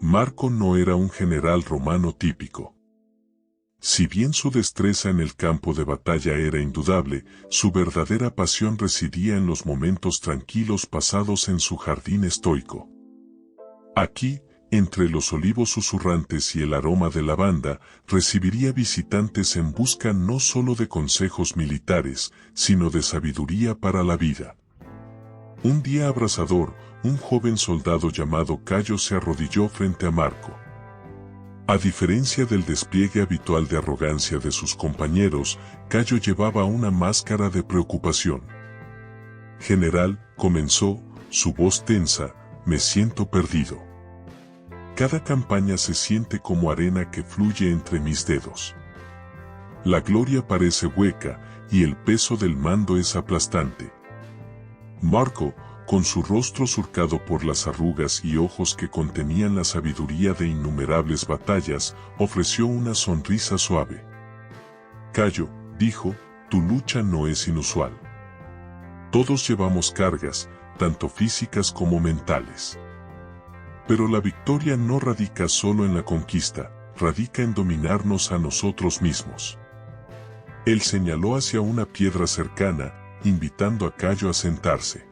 Marco no era un general romano típico. Si bien su destreza en el campo de batalla era indudable, su verdadera pasión residía en los momentos tranquilos pasados en su jardín estoico. Aquí, entre los olivos susurrantes y el aroma de lavanda, recibiría visitantes en busca no solo de consejos militares, sino de sabiduría para la vida. Un día abrasador, un joven soldado llamado Cayo se arrodilló frente a Marco. A diferencia del despliegue habitual de arrogancia de sus compañeros, Cayo llevaba una máscara de preocupación. «General», comenzó, su voz tensa, «me siento perdido. Cada campaña se siente como arena que fluye entre mis dedos. La gloria parece hueca, y el peso del mando es aplastante». Marco, con su rostro surcado por las arrugas y ojos que contenían la sabiduría de innumerables batallas, ofreció una sonrisa suave. «Cayo», dijo, «tu lucha no es inusual. Todos llevamos cargas, tanto físicas como mentales. Pero la victoria no radica solo en la conquista, radica en dominarnos a nosotros mismos». Él señaló hacia una piedra cercana, invitando a Cayo a sentarse.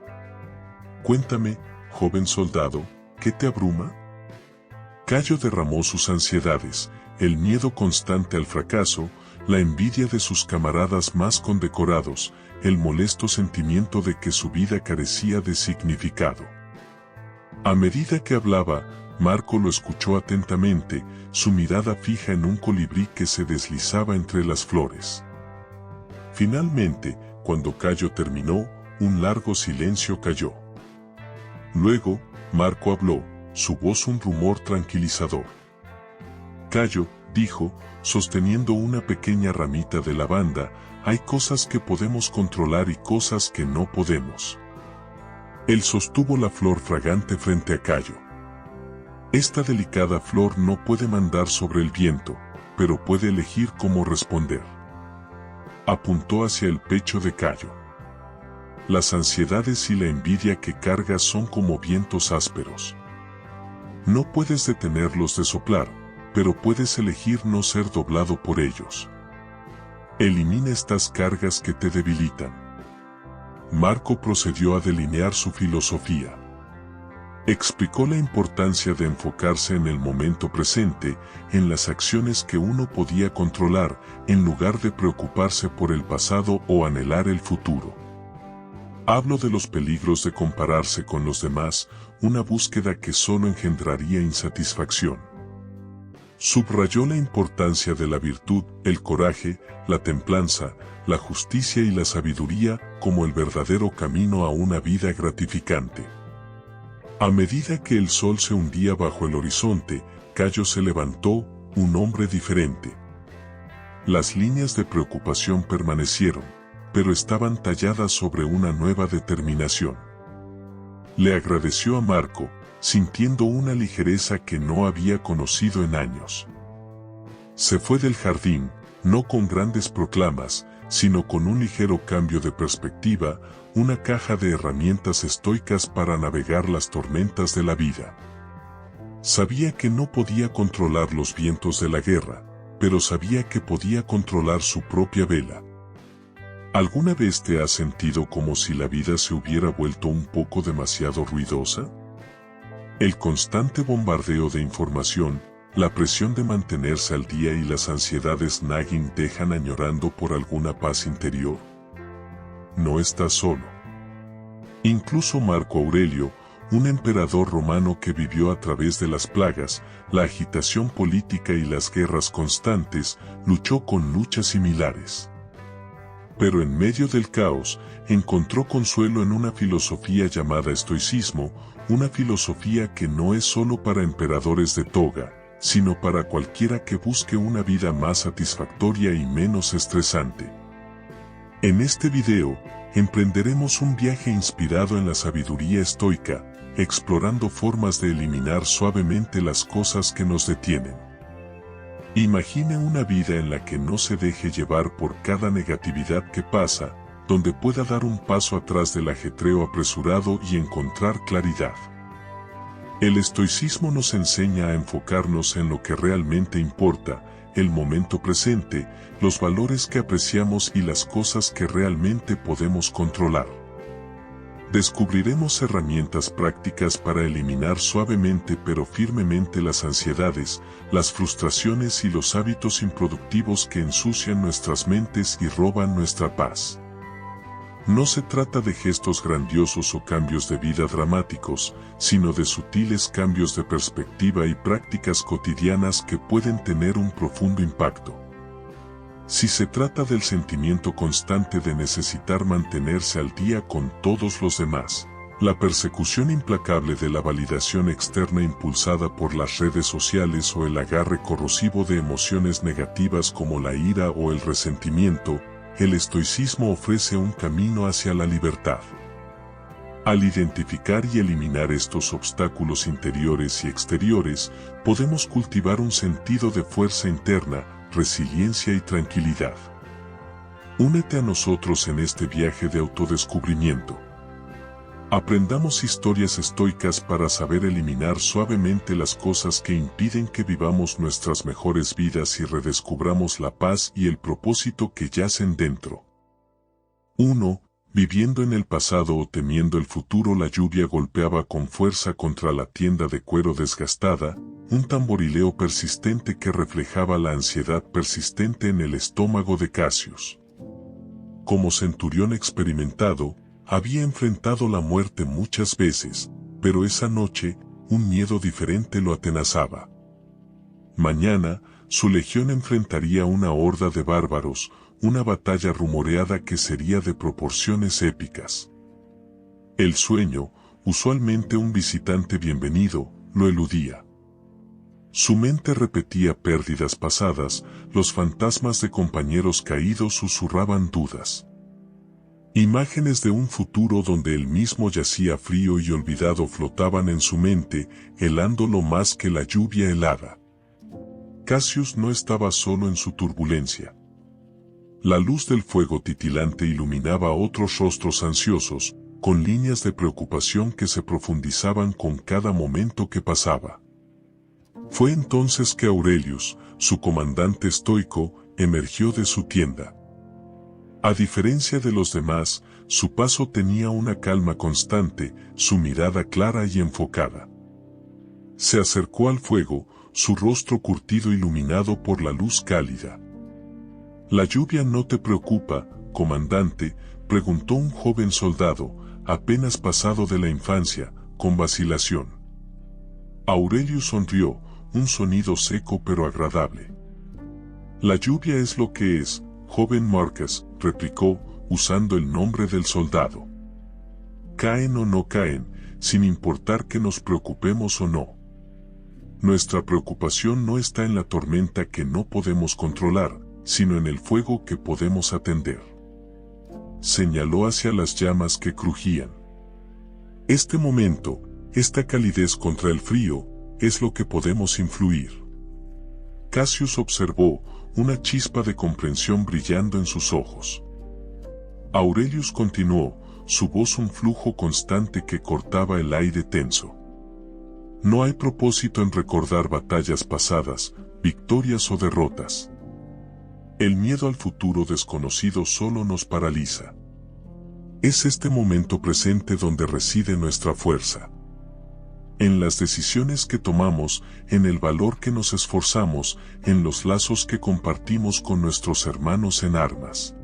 «Cuéntame, joven soldado, ¿qué te abruma?». Cayo derramó sus ansiedades, el miedo constante al fracaso, la envidia de sus camaradas más condecorados, el molesto sentimiento de que su vida carecía de significado. A medida que hablaba, Marco lo escuchó atentamente, su mirada fija en un colibrí que se deslizaba entre las flores. Finalmente, cuando Cayo terminó, un largo silencio cayó. Luego, Marco habló, su voz un rumor tranquilizador. «Cayo», dijo, sosteniendo una pequeña ramita de lavanda, «hay cosas que podemos controlar y cosas que no podemos». Él sostuvo la flor fragante frente a Cayo. «Esta delicada flor no puede mandar sobre el viento, pero puede elegir cómo responder». Apuntó hacia el pecho de Cayo. «Las ansiedades y la envidia que cargas son como vientos ásperos. No puedes detenerlos de soplar, pero puedes elegir no ser doblado por ellos. Elimina estas cargas que te debilitan». Marco procedió a delinear su filosofía. Explicó la importancia de enfocarse en el momento presente, en las acciones que uno podía controlar, en lugar de preocuparse por el pasado o anhelar el futuro. Habló de los peligros de compararse con los demás, una búsqueda que solo engendraría insatisfacción. Subrayó la importancia de la virtud, el coraje, la templanza, la justicia y la sabiduría como el verdadero camino a una vida gratificante. A medida que el sol se hundía bajo el horizonte, Cayo se levantó, un hombre diferente. Las líneas de preocupación permanecieron, pero estaban talladas sobre una nueva determinación. Le agradeció a Marco, sintiendo una ligereza que no había conocido en años. Se fue del jardín, no con grandes proclamas, sino con un ligero cambio de perspectiva, una caja de herramientas estoicas para navegar las tormentas de la vida. Sabía que no podía controlar los vientos de la guerra, pero sabía que podía controlar su propia vela. ¿Alguna vez te has sentido como si la vida se hubiera vuelto un poco demasiado ruidosa? El constante bombardeo de información, la presión de mantenerse al día y las ansiedades nagging dejan añorando por alguna paz interior. No estás solo. Incluso Marco Aurelio, un emperador romano que vivió a través de las plagas, la agitación política y las guerras constantes, luchó con luchas similares. Pero en medio del caos, encontró consuelo en una filosofía llamada estoicismo, una filosofía que no es solo para emperadores de toga, sino para cualquiera que busque una vida más satisfactoria y menos estresante. En este video, emprenderemos un viaje inspirado en la sabiduría estoica, explorando formas de eliminar suavemente las cosas que nos detienen. Imagine una vida en la que no se deje llevar por cada negatividad que pasa, donde pueda dar un paso atrás del ajetreo apresurado y encontrar claridad. El estoicismo nos enseña a enfocarnos en lo que realmente importa, el momento presente, los valores que apreciamos y las cosas que realmente podemos controlar. Descubriremos herramientas prácticas para eliminar suavemente pero firmemente las ansiedades, las frustraciones y los hábitos improductivos que ensucian nuestras mentes y roban nuestra paz. No se trata de gestos grandiosos o cambios de vida dramáticos, sino de sutiles cambios de perspectiva y prácticas cotidianas que pueden tener un profundo impacto. Si se trata del sentimiento constante de necesitar mantenerse al día con todos los demás, la persecución implacable de la validación externa impulsada por las redes sociales o el agarre corrosivo de emociones negativas como la ira o el resentimiento, el estoicismo ofrece un camino hacia la libertad. Al identificar y eliminar estos obstáculos interiores y exteriores, podemos cultivar un sentido de fuerza interna, resiliencia y tranquilidad. Únete a nosotros en este viaje de autodescubrimiento. Aprendamos historias estoicas para saber eliminar suavemente las cosas que impiden que vivamos nuestras mejores vidas y redescubramos la paz y el propósito que yacen dentro. 1. Viviendo en el pasado o temiendo el futuro, la lluvia golpeaba con fuerza contra la tienda de cuero desgastada, un tamborileo persistente que reflejaba la ansiedad persistente en el estómago de Cassius. Como centurión experimentado, había enfrentado la muerte muchas veces, pero esa noche, un miedo diferente lo atenazaba. Mañana, su legión enfrentaría una horda de bárbaros, una batalla rumoreada que sería de proporciones épicas. El sueño, usualmente un visitante bienvenido, lo eludía. Su mente repetía pérdidas pasadas, los fantasmas de compañeros caídos susurraban dudas. Imágenes de un futuro donde él mismo yacía frío y olvidado flotaban en su mente, helándolo más que la lluvia helada. Cassius no estaba solo en su turbulencia. La luz del fuego titilante iluminaba otros rostros ansiosos, con líneas de preocupación que se profundizaban con cada momento que pasaba. Fue entonces que Aurelius, su comandante estoico, emergió de su tienda. A diferencia de los demás, su paso tenía una calma constante, su mirada clara y enfocada. Se acercó al fuego, su rostro curtido iluminado por la luz cálida. «¿La lluvia no te preocupa, comandante?», preguntó un joven soldado, apenas pasado de la infancia, con vacilación. Aurelius sonrió, un sonido seco pero agradable. «La lluvia es lo que es, joven Marcus», replicó, usando el nombre del soldado. «Caen o no caen, sin importar que nos preocupemos o no. Nuestra preocupación no está en la tormenta que no podemos controlar, sino en el fuego que podemos atender». Señaló hacia las llamas que crujían. Este momento, esta calidez contra el frío, es lo que podemos influir. Cassius observó, una chispa de comprensión brillando en sus ojos. Aurelius continuó, su voz un flujo constante que cortaba el aire tenso. «No hay propósito en recordar batallas pasadas, victorias o derrotas. El miedo al futuro desconocido solo nos paraliza. Es este momento presente donde reside nuestra fuerza. En las decisiones que tomamos, en el valor que nos esforzamos, en los lazos que compartimos con nuestros hermanos en armas».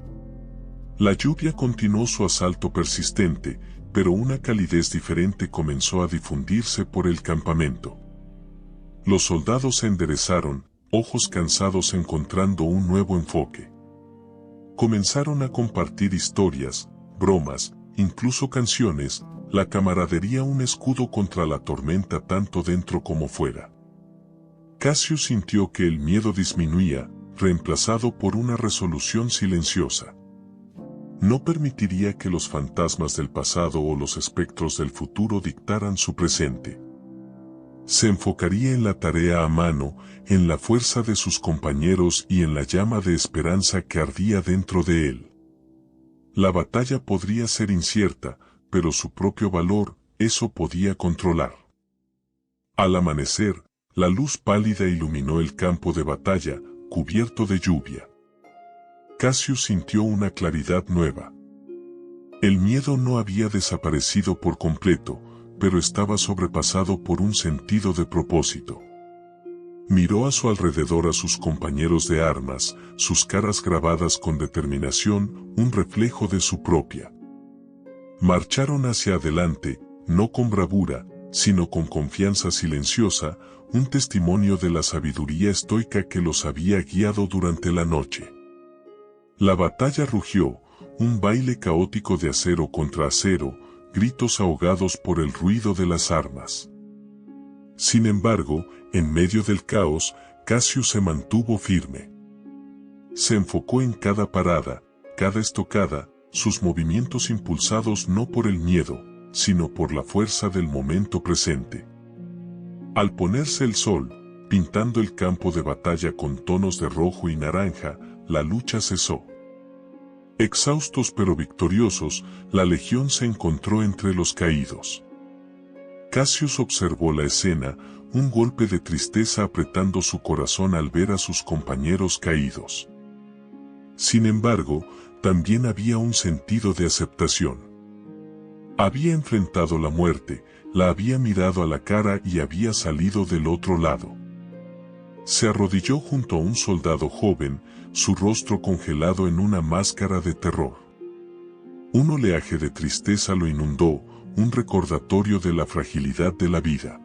La lluvia continuó su asalto persistente, pero una calidez diferente comenzó a difundirse por el campamento. Los soldados se enderezaron, ojos cansados encontrando un nuevo enfoque. Comenzaron a compartir historias, bromas, incluso canciones, la camaradería un escudo contra la tormenta tanto dentro como fuera. Cassius sintió que el miedo disminuía, reemplazado por una resolución silenciosa. No permitiría que los fantasmas del pasado o los espectros del futuro dictaran su presente. Se enfocaría en la tarea a mano, en la fuerza de sus compañeros y en la llama de esperanza que ardía dentro de él. La batalla podría ser incierta, pero su propio valor, eso podía controlar. Al amanecer, la luz pálida iluminó el campo de batalla, cubierto de lluvia. Cassius sintió una claridad nueva. El miedo no había desaparecido por completo, pero estaba sobrepasado por un sentido de propósito. Miró a su alrededor a sus compañeros de armas, sus caras grabadas con determinación, un reflejo de su propia. Marcharon hacia adelante, no con bravura, sino con confianza silenciosa, un testimonio de la sabiduría estoica que los había guiado durante la noche. La batalla rugió, un baile caótico de acero contra acero, gritos ahogados por el ruido de las armas. Sin embargo, en medio del caos, Cassius se mantuvo firme. Se enfocó en cada parada, cada estocada, sus movimientos impulsados no por el miedo, sino por la fuerza del momento presente. Al ponerse el sol, pintando el campo de batalla con tonos de rojo y naranja, la lucha cesó. Exhaustos pero victoriosos, la legión se encontró entre los caídos. Cassius observó la escena, un golpe de tristeza apretando su corazón al ver a sus compañeros caídos. Sin embargo, también había un sentido de aceptación. Había enfrentado la muerte, la había mirado a la cara y había salido del otro lado. Se arrodilló junto a un soldado joven, su rostro congelado en una máscara de terror. Un oleaje de tristeza lo inundó, un recordatorio de la fragilidad de la vida.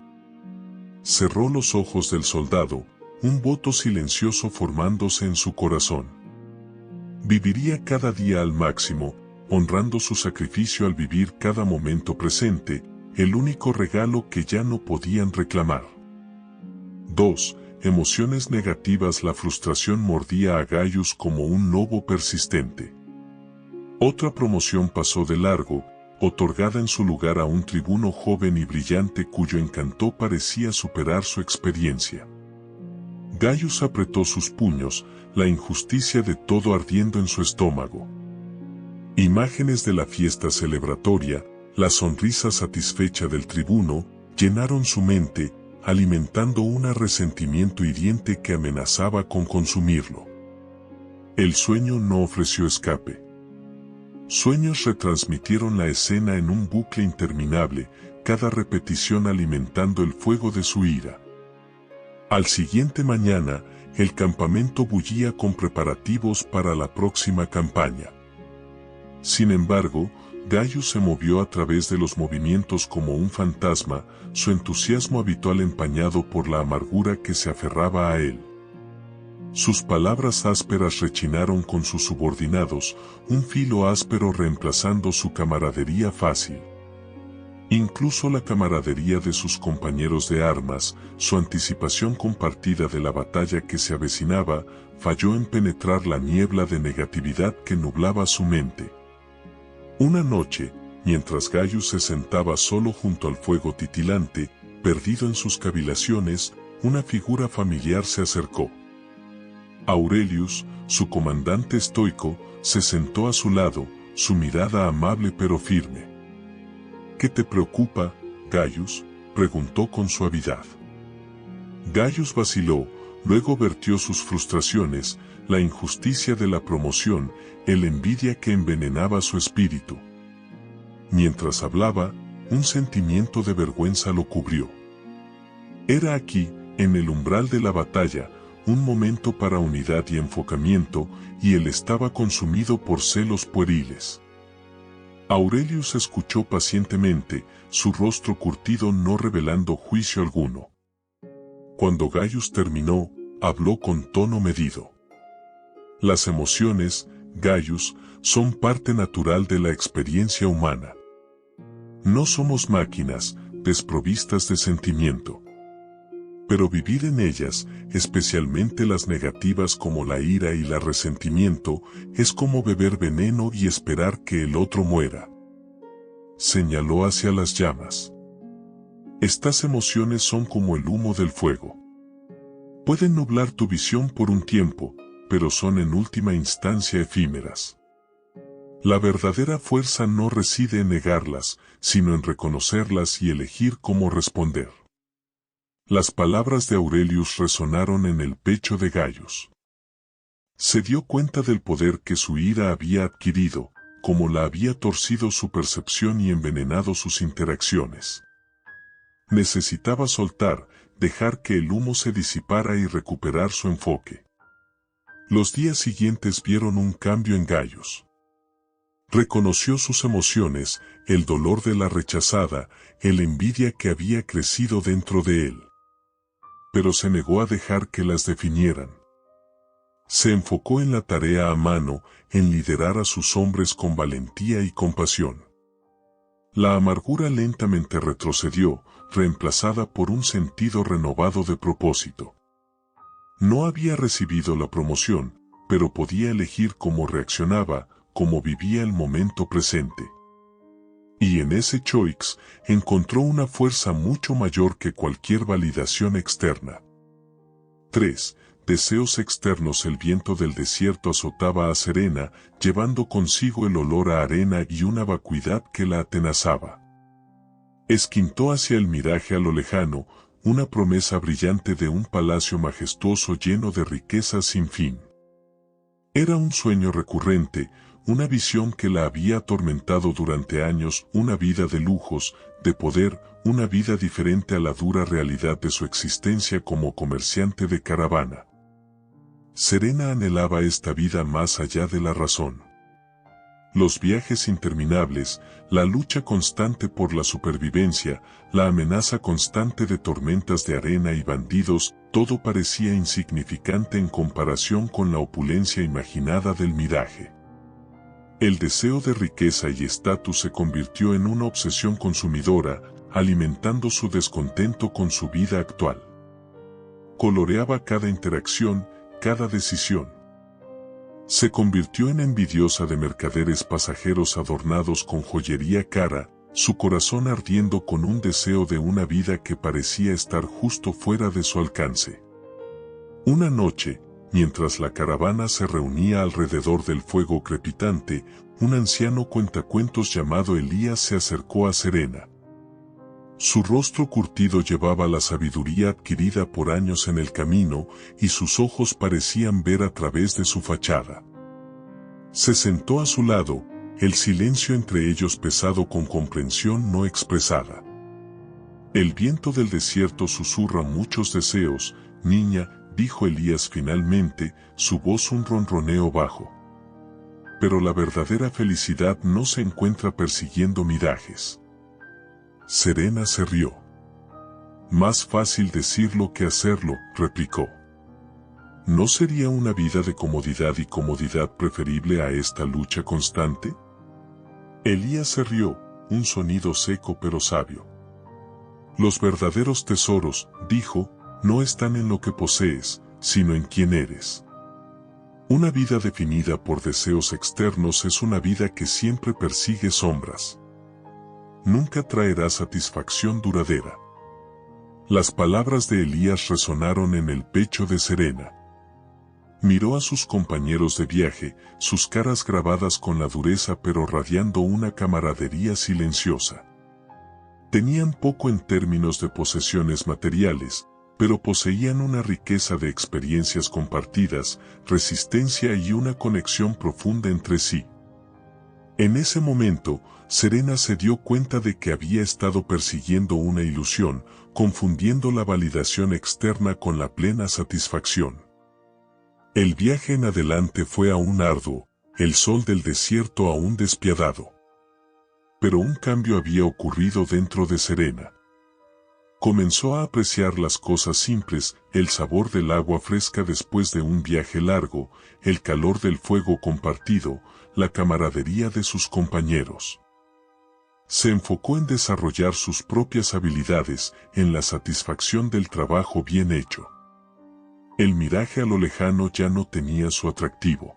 Cerró los ojos del soldado, un voto silencioso formándose en su corazón. Viviría cada día al máximo, honrando su sacrificio al vivir cada momento presente, el único regalo que ya no podían reclamar. 2. Emociones negativas. La frustración mordía a Gaius como un lobo persistente. Otra promoción pasó de largo, otorgada en su lugar a un tribuno joven y brillante cuyo encanto parecía superar su experiencia. Gaius apretó sus puños, la injusticia de todo ardiendo en su estómago. Imágenes de la fiesta celebratoria, la sonrisa satisfecha del tribuno, llenaron su mente, alimentando un resentimiento hiriente que amenazaba con consumirlo. El sueño no ofreció escape. Sueños retransmitieron la escena en un bucle interminable, cada repetición alimentando el fuego de su ira. Al siguiente mañana, el campamento bullía con preparativos para la próxima campaña. Sin embargo, Gaius se movió a través de los movimientos como un fantasma, su entusiasmo habitual empañado por la amargura que se aferraba a él. Sus palabras ásperas rechinaron con sus subordinados, un filo áspero reemplazando su camaradería fácil. Incluso la camaradería de sus compañeros de armas, su anticipación compartida de la batalla que se avecinaba, falló en penetrar la niebla de negatividad que nublaba su mente. Una noche, mientras Gaius se sentaba solo junto al fuego titilante, perdido en sus cavilaciones, una figura familiar se acercó. Aurelius, su comandante estoico, se sentó a su lado, su mirada amable pero firme. ¿Qué te preocupa, Gaius?, preguntó con suavidad. Gaius vaciló, luego vertió sus frustraciones, la injusticia de la promoción, la envidia que envenenaba su espíritu. Mientras hablaba, un sentimiento de vergüenza lo cubrió. Era aquí, en el umbral de la batalla, un momento para unidad y enfocamiento, y él estaba consumido por celos pueriles. Aurelius escuchó pacientemente, su rostro curtido no revelando juicio alguno. Cuando Gaius terminó, habló con tono medido. Las emociones, Gaius, son parte natural de la experiencia humana. No somos máquinas, desprovistas de sentimiento. Pero vivir en ellas, especialmente las negativas como la ira y el resentimiento, es como beber veneno y esperar que el otro muera. Señaló hacia las llamas. Estas emociones son como el humo del fuego. Pueden nublar tu visión por un tiempo, pero son en última instancia efímeras. La verdadera fuerza no reside en negarlas, sino en reconocerlas y elegir cómo responder. Las palabras de Aurelius resonaron en el pecho de Gaius. Se dio cuenta del poder que su ira había adquirido, como la había torcido su percepción y envenenado sus interacciones. Necesitaba soltar, dejar que el humo se disipara y recuperar su enfoque. Los días siguientes vieron un cambio en Gaius. Reconoció sus emociones, el dolor de la rechazada, la envidia que había crecido dentro de él. Pero se negó a dejar que las definieran. Se enfocó en la tarea a mano, en liderar a sus hombres con valentía y compasión. La amargura lentamente retrocedió, reemplazada por un sentido renovado de propósito. No había recibido la promoción, pero podía elegir cómo reaccionaba, cómo vivía el momento presente. Y en ese choix encontró una fuerza mucho mayor que cualquier validación externa. 3. Deseos externos. El viento del desierto azotaba a Serena, llevando consigo el olor a arena y una vacuidad que la atenazaba. Esquintó hacia el miraje a lo lejano, una promesa brillante de un palacio majestuoso lleno de riquezas sin fin. Era un sueño recurrente, una visión que la había atormentado durante años, una vida de lujos, de poder, una vida diferente a la dura realidad de su existencia como comerciante de caravana. Serena anhelaba esta vida más allá de la razón. Los viajes interminables, la lucha constante por la supervivencia, la amenaza constante de tormentas de arena y bandidos, todo parecía insignificante en comparación con la opulencia imaginada del miraje. El deseo de riqueza y estatus se convirtió en una obsesión consumidora, alimentando su descontento con su vida actual. Coloreaba cada interacción, cada decisión. Se convirtió en envidiosa de mercaderes pasajeros adornados con joyería cara, su corazón ardiendo con un deseo de una vida que parecía estar justo fuera de su alcance. Una noche, mientras la caravana se reunía alrededor del fuego crepitante, un anciano cuentacuentos llamado Elías se acercó a Serena. Su rostro curtido llevaba la sabiduría adquirida por años en el camino, y sus ojos parecían ver a través de su fachada. Se sentó a su lado, el silencio entre ellos pesado con comprensión no expresada. El viento del desierto susurra muchos deseos, niña, dijo Elías finalmente, su voz un ronroneo bajo. Pero la verdadera felicidad no se encuentra persiguiendo mirajes. Serena se rió. Más fácil decirlo que hacerlo, replicó. ¿No sería una vida de comodidad y comodidad preferible a esta lucha constante? Elías se rió, un sonido seco pero sabio. Los verdaderos tesoros, dijo, no están en lo que posees, sino en quién eres. Una vida definida por deseos externos es una vida que siempre persigue sombras. Nunca traerá satisfacción duradera. Las palabras de Elías resonaron en el pecho de Serena. Miró a sus compañeros de viaje, sus caras grabadas con la dureza pero radiando una camaradería silenciosa. Tenían poco en términos de posesiones materiales, pero poseían una riqueza de experiencias compartidas, resistencia y una conexión profunda entre sí. En ese momento, Serena se dio cuenta de que había estado persiguiendo una ilusión, confundiendo la validación externa con la plena satisfacción. El viaje en adelante fue aún arduo, el sol del desierto aún despiadado. Pero un cambio había ocurrido dentro de Serena. Comenzó a apreciar las cosas simples, el sabor del agua fresca después de un viaje largo, el calor del fuego compartido, la camaradería de sus compañeros. Se enfocó en desarrollar sus propias habilidades, en la satisfacción del trabajo bien hecho. El miraje a lo lejano ya no tenía su atractivo.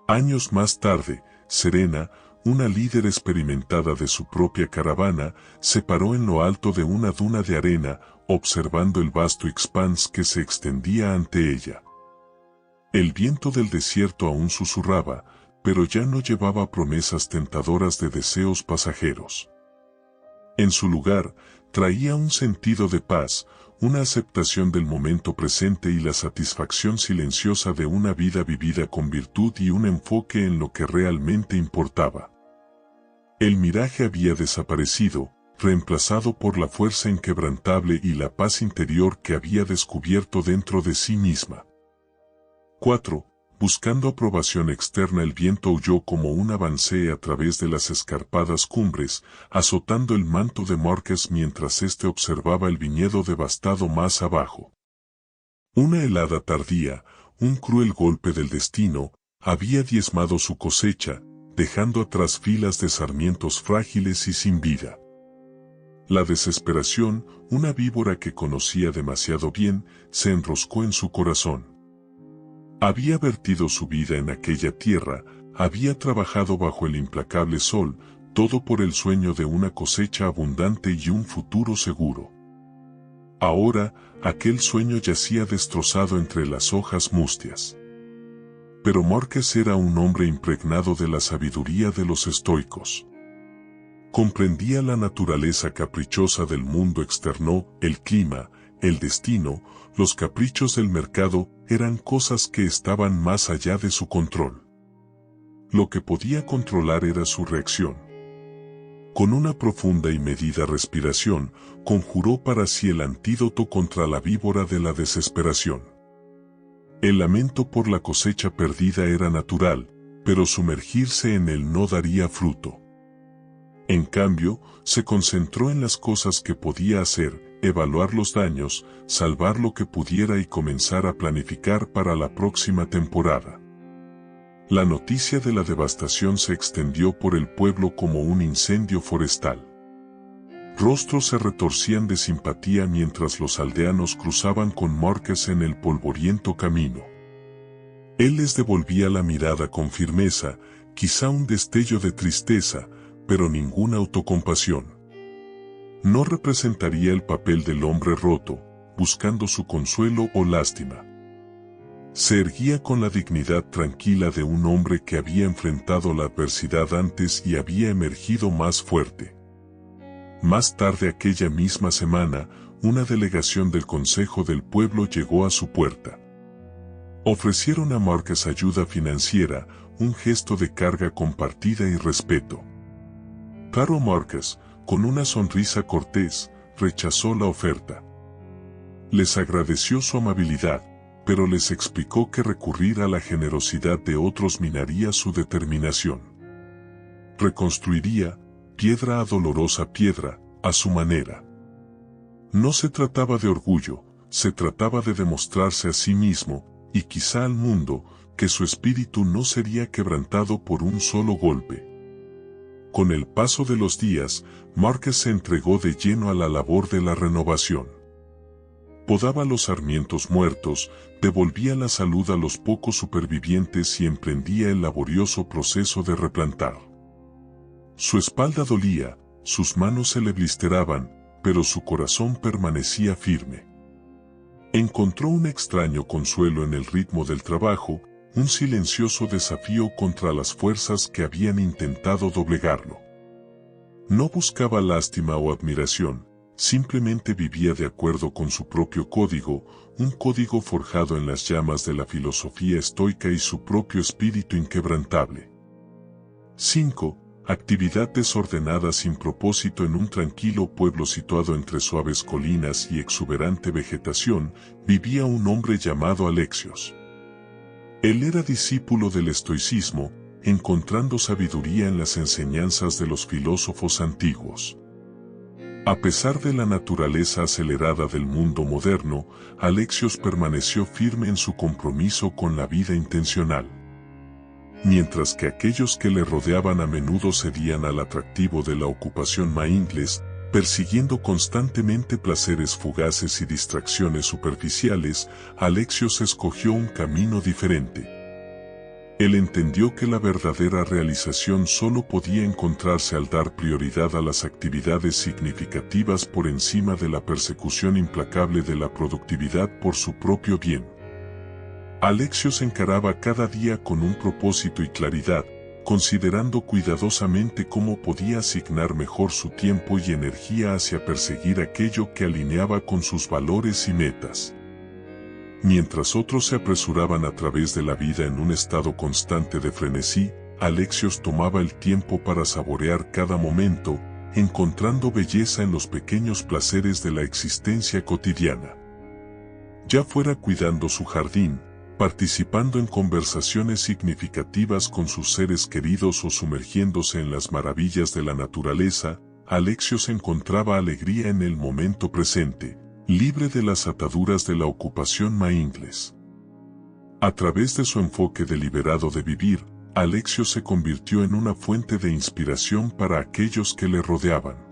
Años más tarde, Serena, una líder experimentada de su propia caravana, se paró en lo alto de una duna de arena, observando el vasto expanse que se extendía ante ella. El viento del desierto aún susurraba, pero ya no llevaba promesas tentadoras de deseos pasajeros. En su lugar, traía un sentido de paz, una aceptación del momento presente y la satisfacción silenciosa de una vida vivida con virtud y un enfoque en lo que realmente importaba. El miraje había desaparecido, reemplazado por la fuerza inquebrantable y la paz interior que había descubierto dentro de sí misma. 4. Buscando aprobación externa, el viento huyó como un avancée a través de las escarpadas cumbres, azotando el manto de Márquez mientras éste observaba el viñedo devastado más abajo. Una helada tardía, un cruel golpe del destino, había diezmado su cosecha, dejando atrás filas de sarmientos frágiles y sin vida. La desesperación, una víbora que conocía demasiado bien, se enroscó en su corazón. Había vertido su vida en aquella tierra, había trabajado bajo el implacable sol, todo por el sueño de una cosecha abundante y un futuro seguro. Ahora, aquel sueño yacía destrozado entre las hojas mustias. Pero Márquez era un hombre impregnado de la sabiduría de los estoicos. Comprendía la naturaleza caprichosa del mundo externo, el clima, el destino, los caprichos del mercado, eran cosas que estaban más allá de su control. Lo que podía controlar era su reacción. Con una profunda y medida respiración, conjuró para sí el antídoto contra la víbora de la desesperación. El lamento por la cosecha perdida era natural, pero sumergirse en él no daría fruto. En cambio, se concentró en las cosas que podía hacer, evaluar los daños, salvar lo que pudiera y comenzar a planificar para la próxima temporada. La noticia de la devastación se extendió por el pueblo como un incendio forestal. Rostros se retorcían de simpatía mientras los aldeanos cruzaban con Márquez en el polvoriento camino. Él les devolvía la mirada con firmeza, quizá un destello de tristeza, pero ninguna autocompasión. No representaría el papel del hombre roto, buscando su consuelo o lástima. Se erguía con la dignidad tranquila de un hombre que había enfrentado la adversidad antes y había emergido más fuerte. Más tarde aquella misma semana, una delegación del Consejo del Pueblo llegó a su puerta. Ofrecieron a Márquez ayuda financiera, un gesto de carga compartida y respeto. Caro Márquez, con una sonrisa cortés, rechazó la oferta. Les agradeció su amabilidad, pero les explicó que recurrir a la generosidad de otros minaría su determinación. Reconstruiría, piedra a dolorosa piedra, a su manera. No se trataba de orgullo, se trataba de demostrarse a sí mismo, y quizá al mundo, que su espíritu no sería quebrantado por un solo golpe. Con el paso de los días, Márquez se entregó de lleno a la labor de la renovación. Podaba los sarmientos muertos, devolvía la salud a los pocos supervivientes y emprendía el laborioso proceso de replantar. Su espalda dolía, sus manos se le blisteraban, pero su corazón permanecía firme. Encontró un extraño consuelo en el ritmo del trabajo, un silencioso desafío contra las fuerzas que habían intentado doblegarlo. No buscaba lástima o admiración, simplemente vivía de acuerdo con su propio código, un código forjado en las llamas de la filosofía estoica y su propio espíritu inquebrantable. 5. Actividad desordenada sin propósito. En un tranquilo pueblo situado entre suaves colinas y exuberante vegetación, vivía un hombre llamado Alexios. Él era discípulo del estoicismo, encontrando sabiduría en las enseñanzas de los filósofos antiguos. A pesar de la naturaleza acelerada del mundo moderno, Alexios permaneció firme en su compromiso con la vida intencional. Mientras que aquellos que le rodeaban a menudo cedían al atractivo de la ocupación mindless, persiguiendo constantemente placeres fugaces y distracciones superficiales, Alexios escogió un camino diferente. Él entendió que la verdadera realización solo podía encontrarse al dar prioridad a las actividades significativas por encima de la persecución implacable de la productividad por su propio bien. Alexios encaraba cada día con un propósito y claridad, considerando cuidadosamente cómo podía asignar mejor su tiempo y energía hacia perseguir aquello que alineaba con sus valores y metas. Mientras otros se apresuraban a través de la vida en un estado constante de frenesí, Alexios tomaba el tiempo para saborear cada momento, encontrando belleza en los pequeños placeres de la existencia cotidiana. Ya fuera cuidando su jardín, participando en conversaciones significativas con sus seres queridos o sumergiéndose en las maravillas de la naturaleza, Alexios encontraba alegría en el momento presente, libre de las ataduras de la ocupación mindless. A través de su enfoque deliberado de vivir, Alexios se convirtió en una fuente de inspiración para aquellos que le rodeaban.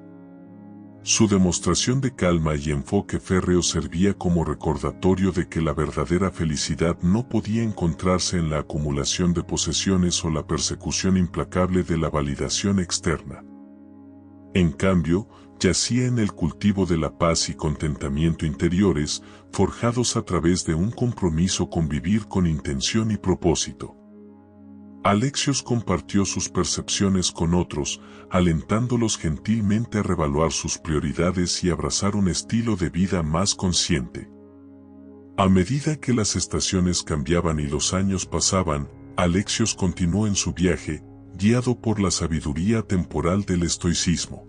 Su demostración de calma y enfoque férreo servía como recordatorio de que la verdadera felicidad no podía encontrarse en la acumulación de posesiones o la persecución implacable de la validación externa. En cambio, yacía en el cultivo de la paz y contentamiento interiores, forjados a través de un compromiso con vivir con intención y propósito. Alexios compartió sus percepciones con otros, alentándolos gentilmente a reevaluar sus prioridades y abrazar un estilo de vida más consciente. A medida que las estaciones cambiaban y los años pasaban, Alexios continuó en su viaje, guiado por la sabiduría temporal del estoicismo.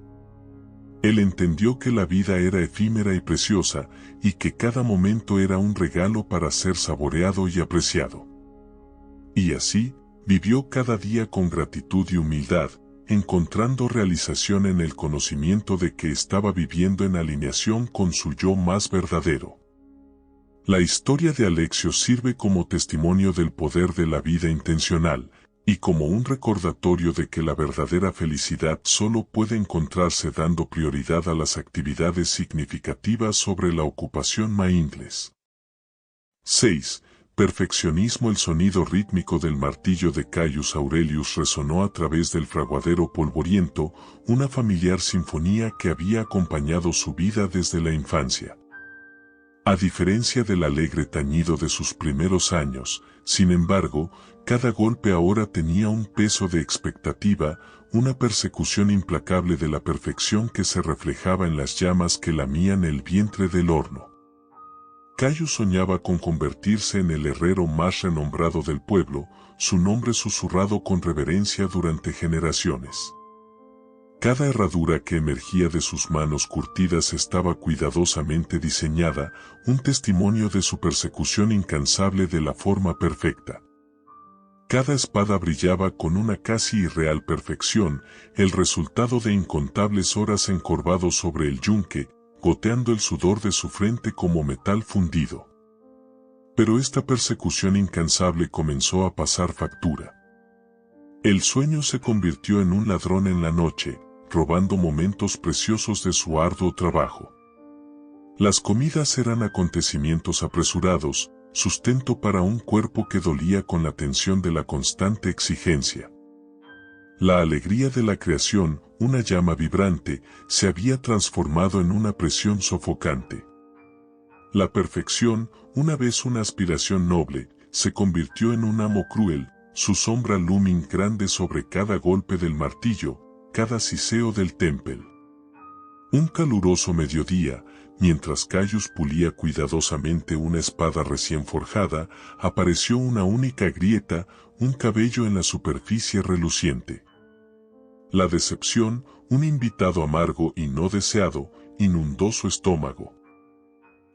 Él entendió que la vida era efímera y preciosa, y que cada momento era un regalo para ser saboreado y apreciado. Y así, vivió cada día con gratitud y humildad, encontrando realización en el conocimiento de que estaba viviendo en alineación con su yo más verdadero. La historia de Alexios sirve como testimonio del poder de la vida intencional, y como un recordatorio de que la verdadera felicidad solo puede encontrarse dando prioridad a las actividades significativas sobre la ocupación mindless. 6. Perfeccionismo. El sonido rítmico del martillo de Caius Aurelius resonó a través del fraguadero polvoriento, una familiar sinfonía que había acompañado su vida desde la infancia. A diferencia del alegre tañido de sus primeros años, sin embargo, cada golpe ahora tenía un peso de expectativa, una persecución implacable de la perfección que se reflejaba en las llamas que lamían el vientre del horno. Caius soñaba con convertirse en el herrero más renombrado del pueblo, su nombre susurrado con reverencia durante generaciones. Cada herradura que emergía de sus manos curtidas estaba cuidadosamente diseñada, un testimonio de su persecución incansable de la forma perfecta. Cada espada brillaba con una casi irreal perfección, el resultado de incontables horas encorvados sobre el yunque, goteando el sudor de su frente como metal fundido. Pero esta persecución incansable comenzó a pasar factura. El sueño se convirtió en un ladrón en la noche, robando momentos preciosos de su arduo trabajo. Las comidas eran acontecimientos apresurados, sustento para un cuerpo que dolía con la tensión de la constante exigencia. La alegría de la creación, una llama vibrante, se había transformado en una presión sofocante. La perfección, una vez una aspiración noble, se convirtió en un amo cruel, su sombra looming grande sobre cada golpe del martillo, cada siseo del tempel. Un caluroso mediodía, mientras Caius pulía cuidadosamente una espada recién forjada, apareció una única grieta, un cabello en la superficie reluciente. La decepción, un invitado amargo y no deseado, inundó su estómago.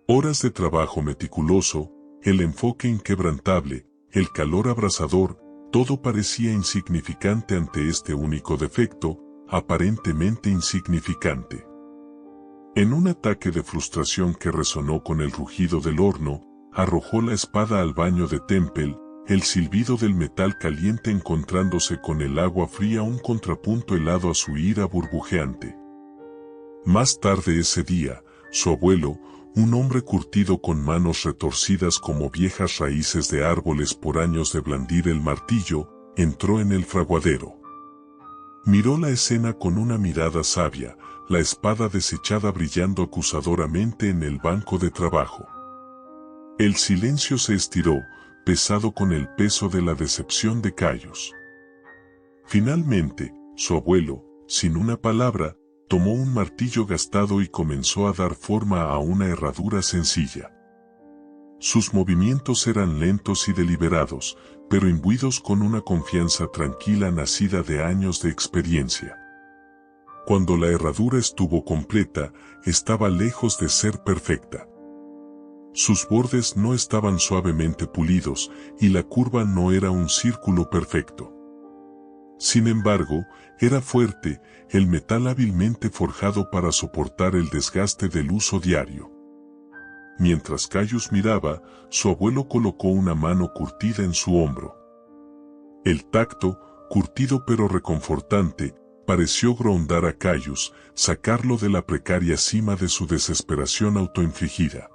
Horas de trabajo meticuloso, el enfoque inquebrantable, el calor abrasador, todo parecía insignificante ante este único defecto, aparentemente insignificante. En un ataque de frustración que resonó con el rugido del horno, arrojó la espada al baño de Temple, el silbido del metal caliente encontrándose con el agua fría un contrapunto helado a su ira burbujeante. Más tarde ese día, su abuelo, un hombre curtido con manos retorcidas como viejas raíces de árboles por años de blandir el martillo, entró en el fraguadero. Miró la escena con una mirada sabia, la espada desechada brillando acusadoramente en el banco de trabajo. El silencio se estiró, pesado con el peso de la decepción de Caius. Finalmente, su abuelo, sin una palabra, tomó un martillo gastado y comenzó a dar forma a una herradura sencilla. Sus movimientos eran lentos y deliberados, pero imbuidos con una confianza tranquila nacida de años de experiencia. Cuando la herradura estuvo completa, estaba lejos de ser perfecta. Sus bordes no estaban suavemente pulidos y la curva no era un círculo perfecto. Sin embargo, era fuerte, el metal hábilmente forjado para soportar el desgaste del uso diario. Mientras Caius miraba, su abuelo colocó una mano curtida en su hombro. El tacto, curtido pero reconfortante, pareció grondar a Caius, sacarlo de la precaria cima de su desesperación autoinfligida.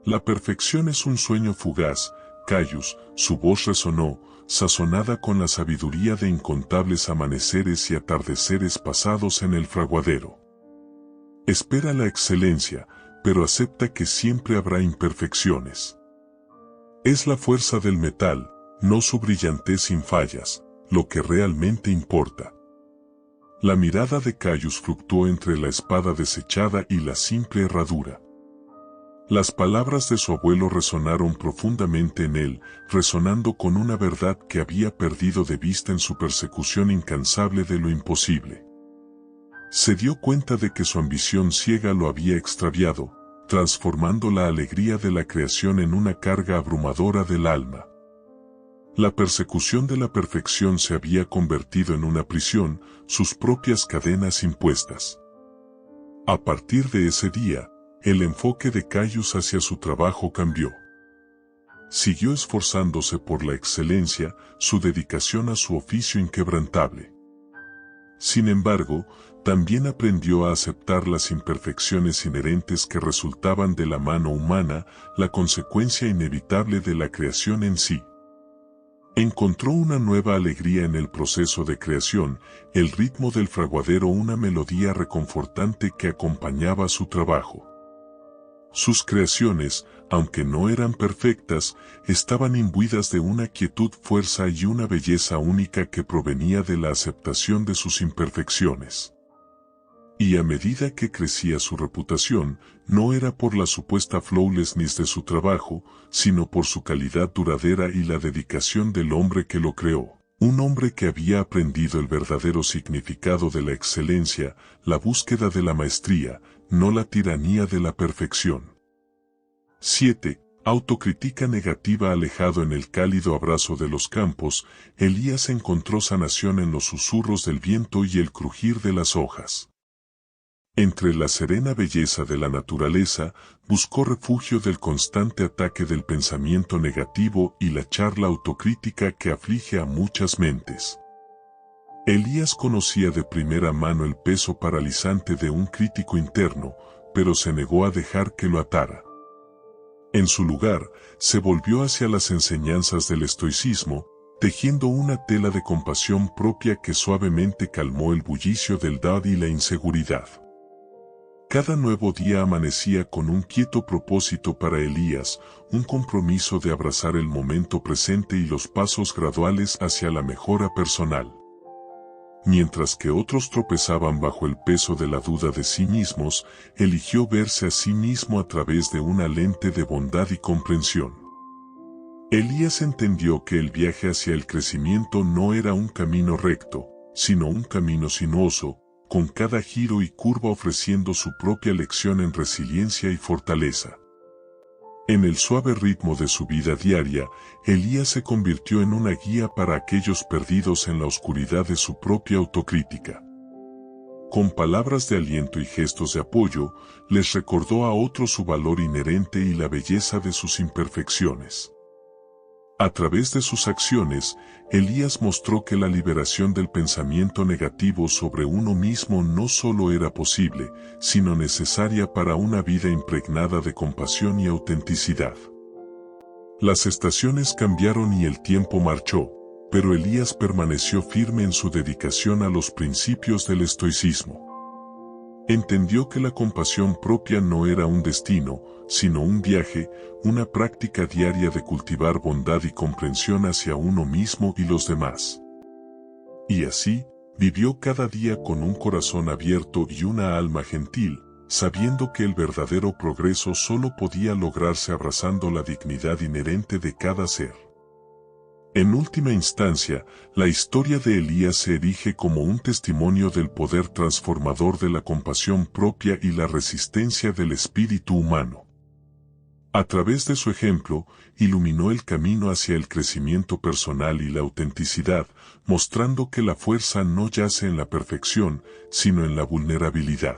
La perfección es un sueño fugaz, Caius, su voz resonó, sazonada con la sabiduría de incontables amaneceres y atardeceres pasados en el fraguadero. Espera la excelencia, pero acepta que siempre habrá imperfecciones. Es la fuerza del metal, no su brillantez sin fallas, lo que realmente importa. La mirada de Caius fluctuó entre la espada desechada y la simple herradura. Las palabras de su abuelo resonaron profundamente en él, resonando con una verdad que había perdido de vista en su persecución incansable de lo imposible. Se dio cuenta de que su ambición ciega lo había extraviado, transformando la alegría de la creación en una carga abrumadora del alma. La persecución de la perfección se había convertido en una prisión, sus propias cadenas impuestas. A partir de ese día, el enfoque de Caius hacia su trabajo cambió. Siguió esforzándose por la excelencia, su dedicación a su oficio inquebrantable. Sin embargo, también aprendió a aceptar las imperfecciones inherentes que resultaban de la mano humana, la consecuencia inevitable de la creación en sí. Encontró una nueva alegría en el proceso de creación, el ritmo del fraguadero, una melodía reconfortante que acompañaba su trabajo. Sus creaciones, aunque no eran perfectas, estaban imbuidas de una quietud, fuerza y una belleza única que provenía de la aceptación de sus imperfecciones. Y a medida que crecía su reputación, no era por la supuesta flawlessness de su trabajo, sino por su calidad duradera y la dedicación del hombre que lo creó. Un hombre que había aprendido el verdadero significado de la excelencia, la búsqueda de la maestría, no la tiranía de la perfección. 7. Autocrítica negativa. Alejado en el cálido abrazo de los campos, Elías encontró sanación en los susurros del viento y el crujir de las hojas. Entre la serena belleza de la naturaleza, buscó refugio del constante ataque del pensamiento negativo y la charla autocrítica que aflige a muchas mentes. Elías conocía de primera mano el peso paralizante de un crítico interno, pero se negó a dejar que lo atara. En su lugar, se volvió hacia las enseñanzas del estoicismo, tejiendo una tela de compasión propia que suavemente calmó el bullicio del doubt y la inseguridad. Cada nuevo día amanecía con un quieto propósito para Elías, un compromiso de abrazar el momento presente y los pasos graduales hacia la mejora personal. Mientras que otros tropezaban bajo el peso de la duda de sí mismos, eligió verse a sí mismo a través de una lente de bondad y comprensión. Elías entendió que el viaje hacia el crecimiento no era un camino recto, sino un camino sinuoso, con cada giro y curva ofreciendo su propia lección en resiliencia y fortaleza. En el suave ritmo de su vida diaria, Elías se convirtió en una guía para aquellos perdidos en la oscuridad de su propia autocrítica. Con palabras de aliento y gestos de apoyo, les recordó a otros su valor inherente y la belleza de sus imperfecciones. A través de sus acciones, Elías mostró que la liberación del pensamiento negativo sobre uno mismo no solo era posible, sino necesaria para una vida impregnada de compasión y autenticidad. Las estaciones cambiaron y el tiempo marchó, pero Elías permaneció firme en su dedicación a los principios del estoicismo. Entendió que la compasión propia no era un destino, sino un viaje, una práctica diaria de cultivar bondad y comprensión hacia uno mismo y los demás. Y así, vivió cada día con un corazón abierto y una alma gentil, sabiendo que el verdadero progreso solo podía lograrse abrazando la dignidad inherente de cada ser. En última instancia, la historia de Elías se erige como un testimonio del poder transformador de la compasión propia y la resistencia del espíritu humano. A través de su ejemplo, iluminó el camino hacia el crecimiento personal y la autenticidad, mostrando que la fuerza no yace en la perfección, sino en la vulnerabilidad.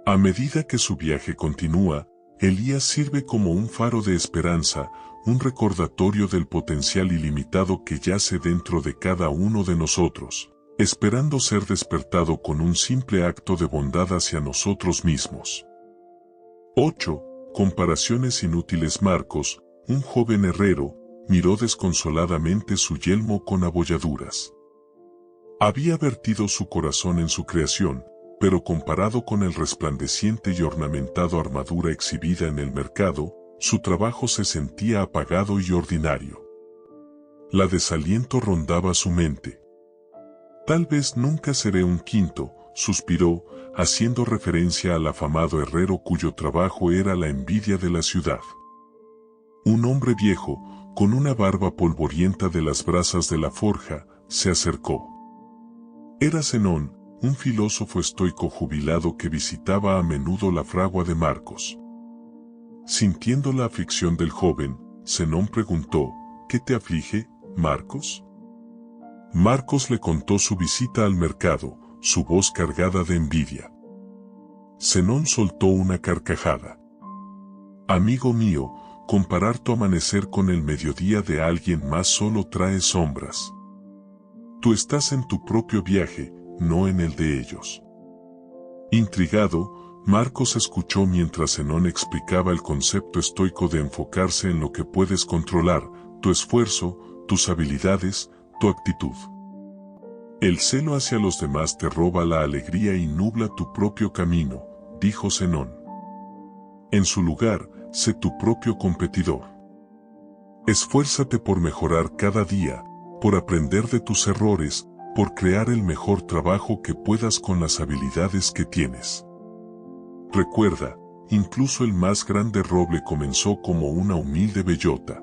A medida que su viaje continúa, Elías sirve como un faro de esperanza, un recordatorio del potencial ilimitado que yace dentro de cada uno de nosotros, esperando ser despertado con un simple acto de bondad hacia nosotros mismos. 8. Comparaciones inútiles. Marcos, un joven herrero, miró desconsoladamente su yelmo con abolladuras. Había vertido su corazón en su creación, pero comparado con el resplandeciente y ornamentado armadura exhibida en el mercado, su trabajo se sentía apagado y ordinario. La desaliento rondaba su mente. Tal vez nunca seré un quinto, suspiró, haciendo referencia al afamado herrero cuyo trabajo era la envidia de la ciudad. Un hombre viejo, con una barba polvorienta de las brasas de la forja, se acercó. Era Zenón, un filósofo estoico jubilado que visitaba a menudo la fragua de Marcos. Sintiendo la aflicción del joven, Zenón preguntó, ¿qué te aflige, Marcos? Marcos le contó su visita al mercado, su voz cargada de envidia. Zenón soltó una carcajada. Amigo mío, comparar tu amanecer con el mediodía de alguien más solo trae sombras. Tú estás en tu propio viaje, no en el de ellos. Intrigado, Marcos escuchó mientras Zenón explicaba el concepto estoico de enfocarse en lo que puedes controlar, tu esfuerzo, tus habilidades, tu actitud. El celo hacia los demás te roba la alegría y nubla tu propio camino, dijo Zenón. En su lugar, sé tu propio competidor. Esfuérzate por mejorar cada día, por aprender de tus errores, por crear el mejor trabajo que puedas con las habilidades que tienes. Recuerda, incluso el más grande roble comenzó como una humilde bellota.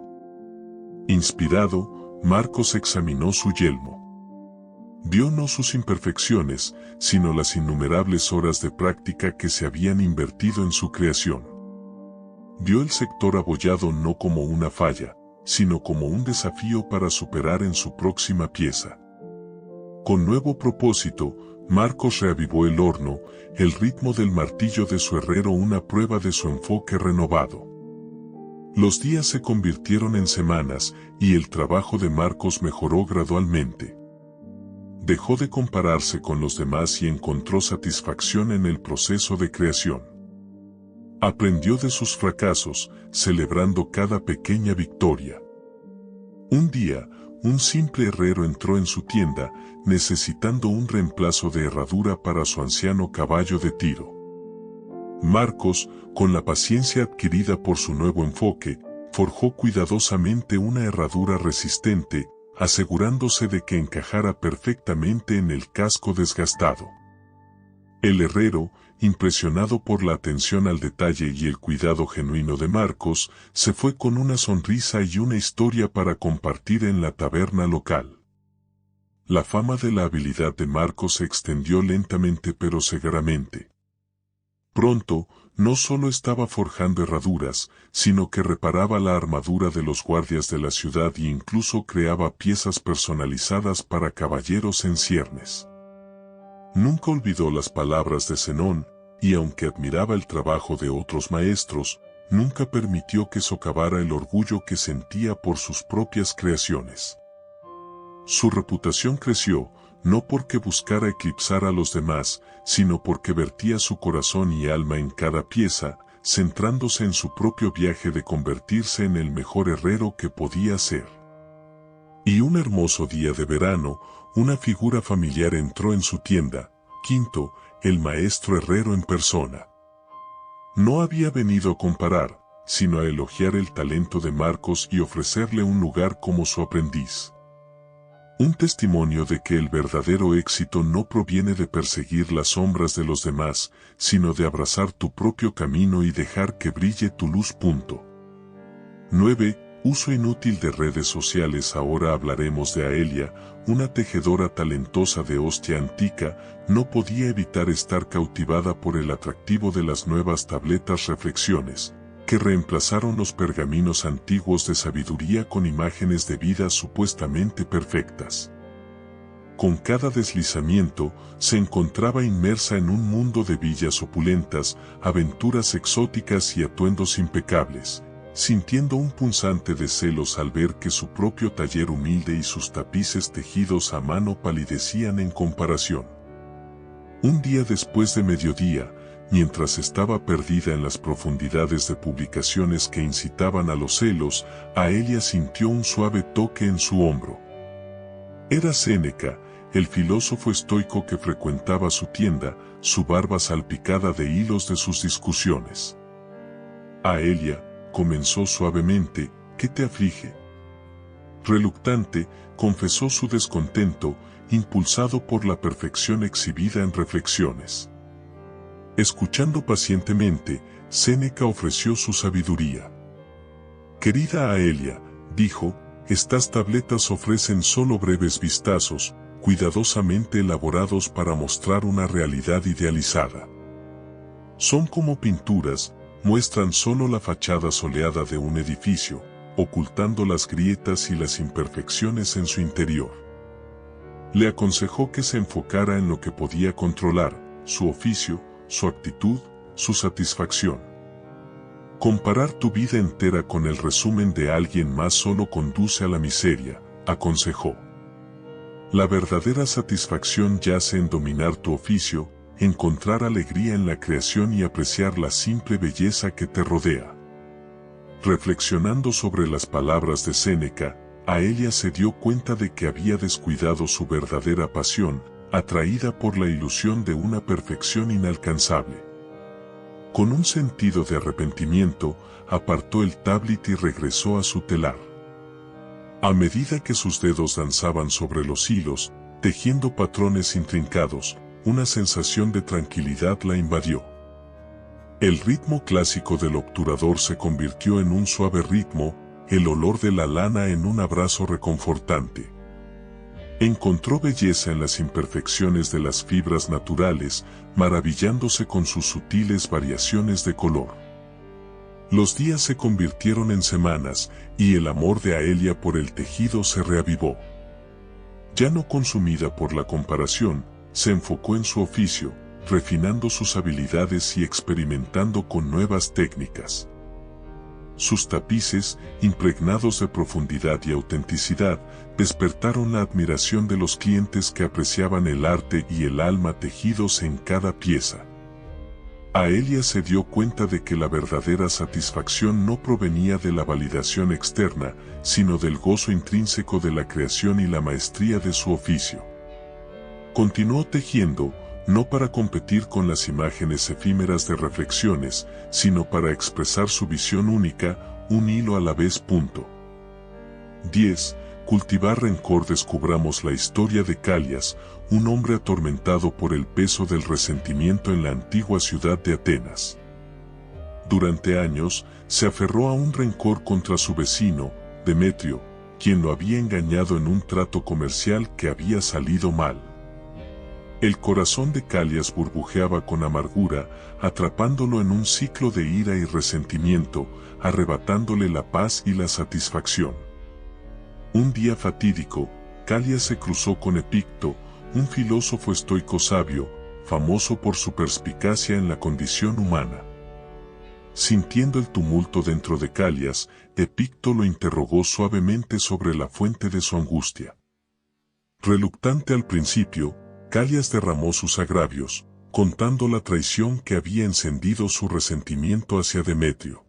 Inspirado, Marcos examinó su yelmo. Vio no sus imperfecciones, sino las innumerables horas de práctica que se habían invertido en su creación. Vio el sector abollado no como una falla, sino como un desafío para superar en su próxima pieza. Con nuevo propósito, Marcos reavivó el horno, el ritmo del martillo de su herrero, una prueba de su enfoque renovado. Los días se convirtieron en semanas y el trabajo de Marcos mejoró gradualmente. Dejó de compararse con los demás y encontró satisfacción en el proceso de creación. Aprendió de sus fracasos, celebrando cada pequeña victoria. Un día, un simple herrero entró en su tienda, necesitando un reemplazo de herradura para su anciano caballo de tiro. Marcos, con la paciencia adquirida por su nuevo enfoque, forjó cuidadosamente una herradura resistente, asegurándose de que encajara perfectamente en el casco desgastado. El herrero, impresionado por la atención al detalle y el cuidado genuino de Marcos, se fue con una sonrisa y una historia para compartir en la taberna local. La fama de la habilidad de Marcos se extendió lentamente pero seguramente. Pronto, no solo estaba forjando herraduras, sino que reparaba la armadura de los guardias de la ciudad e incluso creaba piezas personalizadas para caballeros en ciernes. Nunca olvidó las palabras de Zenón, y aunque admiraba el trabajo de otros maestros, nunca permitió que socavara el orgullo que sentía por sus propias creaciones. Su reputación creció, no porque buscara eclipsar a los demás, sino porque vertía su corazón y alma en cada pieza, centrándose en su propio viaje de convertirse en el mejor herrero que podía ser. Y un hermoso día de verano, una figura familiar entró en su tienda, Quinto, el maestro herrero en persona. No había venido a comparar, sino a elogiar el talento de Marcos y ofrecerle un lugar como su aprendiz. Un testimonio de que el verdadero éxito no proviene de perseguir las sombras de los demás, sino de abrazar tu propio camino y dejar que brille tu luz. 9. Uso inútil de redes sociales. Ahora hablaremos de Aelia, una tejedora talentosa de hostia antica. No podía evitar estar cautivada por el atractivo de las nuevas tabletas reflexiones, que reemplazaron los pergaminos antiguos de sabiduría con imágenes de vidas supuestamente perfectas. Con cada deslizamiento, se encontraba inmersa en un mundo de villas opulentas, aventuras exóticas y atuendos impecables, sintiendo un punzante de celos al ver que su propio taller humilde y sus tapices tejidos a mano palidecían en comparación. Un día después de mediodía, mientras estaba perdida en las profundidades de publicaciones que incitaban a los celos, Aelia sintió un suave toque en su hombro. Era Séneca, el filósofo estoico que frecuentaba su tienda, su barba salpicada de hilos de sus discusiones. Aelia, comenzó suavemente, ¿qué te aflige? Reluctante, confesó su descontento, impulsado por la perfección exhibida en reflexiones. Escuchando pacientemente, Séneca ofreció su sabiduría. Querida Aelia, dijo, estas tabletas ofrecen solo breves vistazos, cuidadosamente elaborados para mostrar una realidad idealizada. Son como pinturas, muestran solo la fachada soleada de un edificio, ocultando las grietas y las imperfecciones en su interior. Le aconsejó que se enfocara en lo que podía controlar, su oficio, su actitud, su satisfacción. Comparar tu vida entera con el resumen de alguien más solo conduce a la miseria, aconsejó. La verdadera satisfacción yace en dominar tu oficio, encontrar alegría en la creación y apreciar la simple belleza que te rodea. Reflexionando sobre las palabras de Séneca, Aelia se dio cuenta de que había descuidado su verdadera pasión, atraída por la ilusión de una perfección inalcanzable. Con un sentido de arrepentimiento, apartó el tablet y regresó a su telar. A medida que sus dedos danzaban sobre los hilos, tejiendo patrones intrincados, una sensación de tranquilidad la invadió. El ritmo clásico del obturador se convirtió en un suave ritmo, el olor de la lana en un abrazo reconfortante. Encontró belleza en las imperfecciones de las fibras naturales, maravillándose con sus sutiles variaciones de color. Los días se convirtieron en semanas, y el amor de Aelia por el tejido se reavivó. Ya no consumida por la comparación, se enfocó en su oficio, refinando sus habilidades y experimentando con nuevas técnicas. Sus tapices, impregnados de profundidad y autenticidad, despertaron la admiración de los clientes que apreciaban el arte y el alma tejidos en cada pieza. Aelia se dio cuenta de que la verdadera satisfacción no provenía de la validación externa, sino del gozo intrínseco de la creación y la maestría de su oficio. Continuó tejiendo, no para competir con las imágenes efímeras de reflexiones, sino para expresar su visión única, un hilo a la vez. 10. Cultivar rencor. Descubramos la historia de Calias, un hombre atormentado por el peso del resentimiento en la antigua ciudad de Atenas. Durante años, se aferró a un rencor contra su vecino, Demetrio, quien lo había engañado en un trato comercial que había salido mal. El corazón de Calias burbujeaba con amargura, atrapándolo en un ciclo de ira y resentimiento, arrebatándole la paz y la satisfacción. Un día fatídico, Calias se cruzó con Epicto, un filósofo estoico sabio, famoso por su perspicacia en la condición humana. Sintiendo el tumulto dentro de Calias, Epicto lo interrogó suavemente sobre la fuente de su angustia. Reluctante al principio, Calias derramó sus agravios, contando la traición que había encendido su resentimiento hacia Demetrio.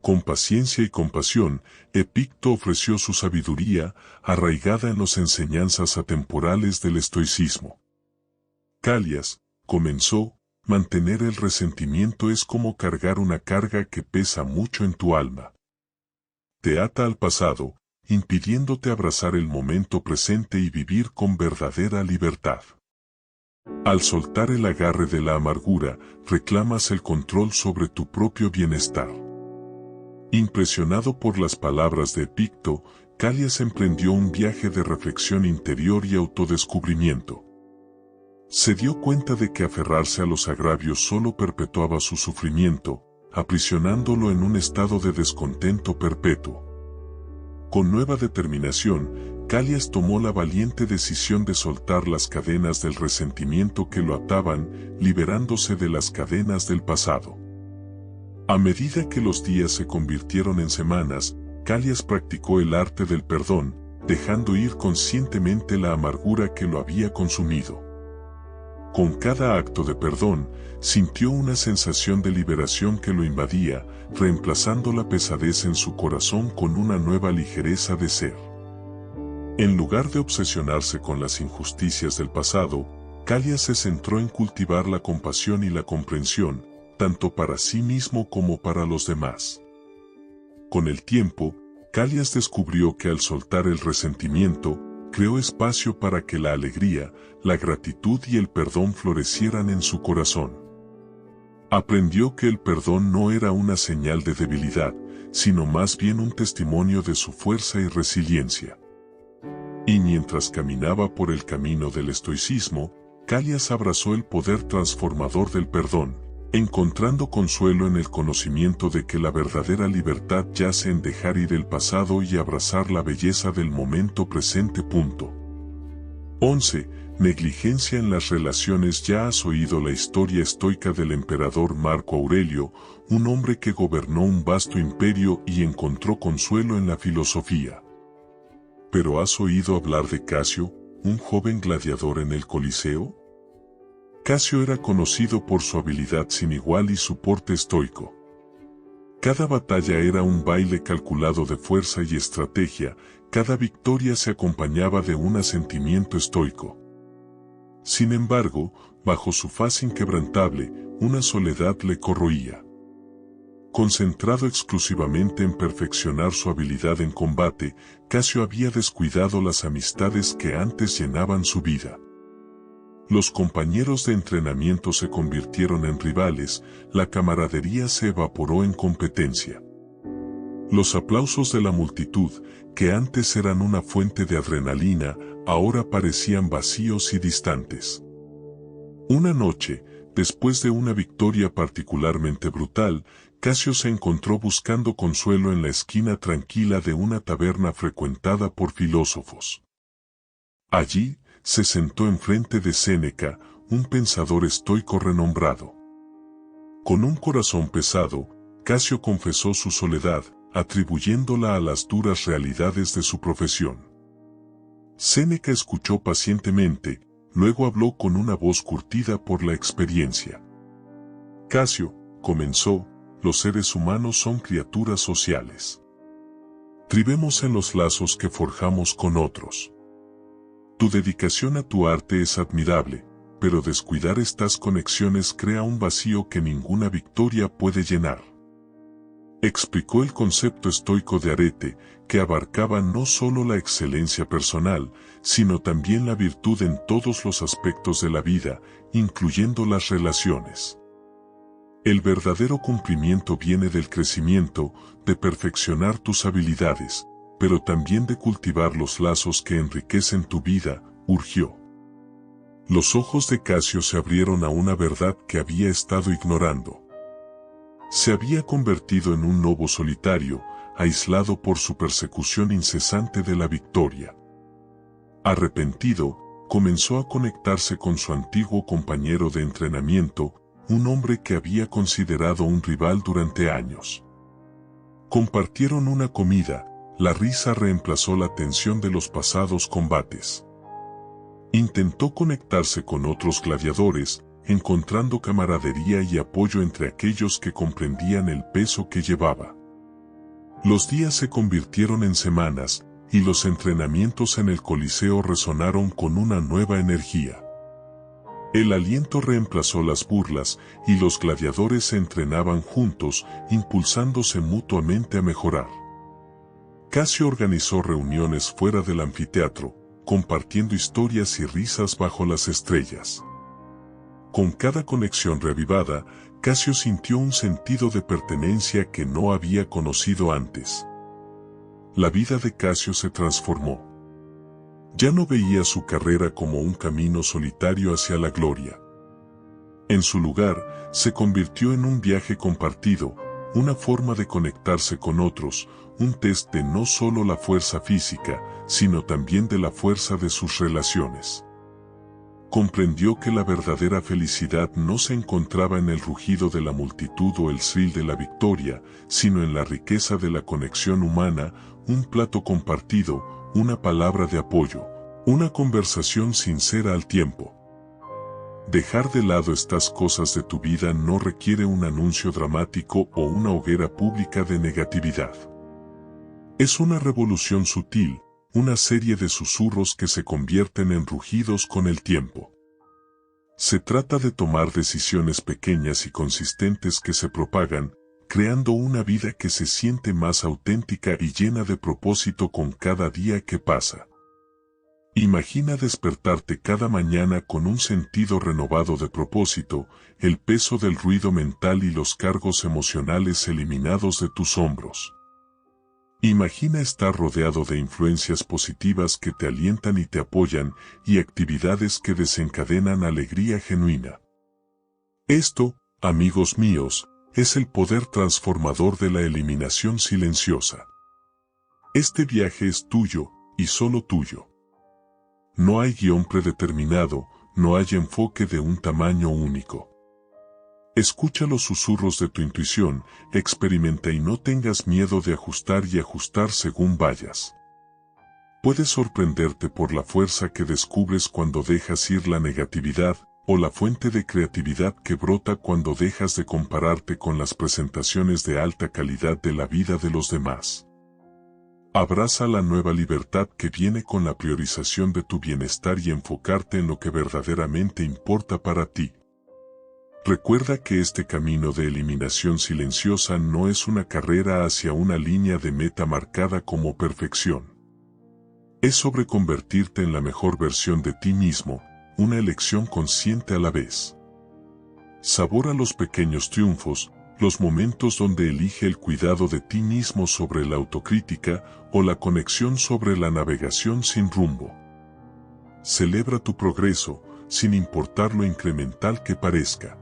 Con paciencia y compasión, Epicto ofreció su sabiduría, arraigada en las enseñanzas atemporales del estoicismo. Calias, comenzó, mantener el resentimiento es como cargar una carga que pesa mucho en tu alma. Te ata al pasado, impidiéndote abrazar el momento presente y vivir con verdadera libertad. Al soltar el agarre de la amargura, reclamas el control sobre tu propio bienestar. Impresionado por las palabras de Epicteto, Calías emprendió un viaje de reflexión interior y autodescubrimiento. Se dio cuenta de que aferrarse a los agravios solo perpetuaba su sufrimiento, aprisionándolo en un estado de descontento perpetuo. Con nueva determinación, Calías tomó la valiente decisión de soltar las cadenas del resentimiento que lo ataban, liberándose de las cadenas del pasado. A medida que los días se convirtieron en semanas, Calías practicó el arte del perdón, dejando ir conscientemente la amargura que lo había consumido. Con cada acto de perdón, sintió una sensación de liberación que lo invadía, reemplazando la pesadez en su corazón con una nueva ligereza de ser. En lugar de obsesionarse con las injusticias del pasado, Calías se centró en cultivar la compasión y la comprensión, tanto para sí mismo como para los demás. Con el tiempo, Calías descubrió que al soltar el resentimiento, creó espacio para que la alegría, la gratitud y el perdón florecieran en su corazón. Aprendió que el perdón no era una señal de debilidad, sino más bien un testimonio de su fuerza y resiliencia. Y mientras caminaba por el camino del estoicismo, Calías abrazó el poder transformador del perdón, encontrando consuelo en el conocimiento de que la verdadera libertad yace en dejar ir el pasado y abrazar la belleza del momento presente. 11. Negligencia en las relaciones. Ya has oído la historia estoica del emperador Marco Aurelio, un hombre que gobernó un vasto imperio y encontró consuelo en la filosofía. ¿Pero has oído hablar de Casio, un joven gladiador en el Coliseo? Casio era conocido por su habilidad sin igual y su porte estoico. Cada batalla era un baile calculado de fuerza y estrategia, cada victoria se acompañaba de un asentimiento estoico. Sin embargo, bajo su faz inquebrantable, una soledad le corroía. Concentrado exclusivamente en perfeccionar su habilidad en combate, Casio había descuidado las amistades que antes llenaban su vida. Los compañeros de entrenamiento se convirtieron en rivales, la camaradería se evaporó en competencia. Los aplausos de la multitud, que antes eran una fuente de adrenalina, ahora parecían vacíos y distantes. Una noche, después de una victoria particularmente brutal, Casio se encontró buscando consuelo en la esquina tranquila de una taberna frecuentada por filósofos. Allí, se sentó enfrente de Séneca, un pensador estoico renombrado. Con un corazón pesado, Casio confesó su soledad, atribuyéndola a las duras realidades de su profesión. Séneca escuchó pacientemente, luego habló con una voz curtida por la experiencia. Casio, comenzó, los seres humanos son criaturas sociales. Tribemos en los lazos que forjamos con otros. Tu dedicación a tu arte es admirable, pero descuidar estas conexiones crea un vacío que ninguna victoria puede llenar. Explicó el concepto estoico de arete, que abarcaba no solo la excelencia personal, sino también la virtud en todos los aspectos de la vida, incluyendo las relaciones. El verdadero cumplimiento viene del crecimiento, de perfeccionar tus habilidades, pero también de cultivar los lazos que enriquecen tu vida, urgió. Los ojos de Casio se abrieron a una verdad que había estado ignorando. Se había convertido en un lobo solitario, aislado por su persecución incesante de la victoria. Arrepentido, comenzó a conectarse con su antiguo compañero de entrenamiento, un hombre que había considerado un rival durante años. Compartieron una comida, la risa reemplazó la tensión de los pasados combates. Intentó conectarse con otros gladiadores, encontrando camaradería y apoyo entre aquellos que comprendían el peso que llevaba. Los días se convirtieron en semanas, y los entrenamientos en el Coliseo resonaron con una nueva energía. El aliento reemplazó las burlas, y los gladiadores se entrenaban juntos, impulsándose mutuamente a mejorar. Casio organizó reuniones fuera del anfiteatro, compartiendo historias y risas bajo las estrellas. Con cada conexión reavivada, Casio sintió un sentido de pertenencia que no había conocido antes. La vida de Casio se transformó. Ya no veía su carrera como un camino solitario hacia la gloria. En su lugar, se convirtió en un viaje compartido, una forma de conectarse con otros, un test de no solo la fuerza física, sino también de la fuerza de sus relaciones. Comprendió que la verdadera felicidad no se encontraba en el rugido de la multitud o el thrill de la victoria, sino en la riqueza de la conexión humana, un plato compartido, una palabra de apoyo, una conversación sincera al tiempo. Dejar de lado estas cosas de tu vida no requiere un anuncio dramático o una hoguera pública de negatividad. Es una revolución sutil, una serie de susurros que se convierten en rugidos con el tiempo. Se trata de tomar decisiones pequeñas y consistentes que se propagan, creando una vida que se siente más auténtica y llena de propósito con cada día que pasa. Imagina despertarte cada mañana con un sentido renovado de propósito, el peso del ruido mental y los cargos emocionales eliminados de tus hombros. Imagina estar rodeado de influencias positivas que te alientan y te apoyan, y actividades que desencadenan alegría genuina. Esto, amigos míos, es el poder transformador de la eliminación silenciosa. Este viaje es tuyo, y solo tuyo. No hay guión predeterminado, no hay enfoque de un tamaño único. Escucha los susurros de tu intuición, experimenta y no tengas miedo de ajustar y ajustar según vayas. Puedes sorprenderte por la fuerza que descubres cuando dejas ir la negatividad, o la fuente de creatividad que brota cuando dejas de compararte con las presentaciones de alta calidad de la vida de los demás. Abraza la nueva libertad que viene con la priorización de tu bienestar y enfocarte en lo que verdaderamente importa para ti. Recuerda que este camino de eliminación silenciosa no es una carrera hacia una línea de meta marcada como perfección. Es sobre convertirte en la mejor versión de ti mismo, una elección consciente a la vez. Sabora los pequeños triunfos, los momentos donde elige el cuidado de ti mismo sobre la autocrítica o la conexión sobre la navegación sin rumbo. Celebra tu progreso, sin importar lo incremental que parezca.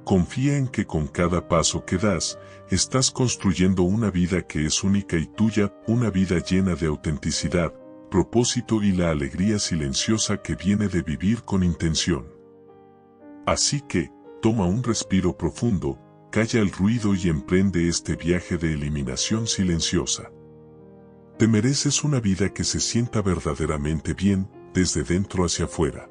Confía en que con cada paso que das, estás construyendo una vida que es única y tuya, una vida llena de autenticidad, propósito y la alegría silenciosa que viene de vivir con intención. Así que, toma un respiro profundo, calla el ruido y emprende este viaje de eliminación silenciosa. Te mereces una vida que se sienta verdaderamente bien, desde dentro hacia afuera.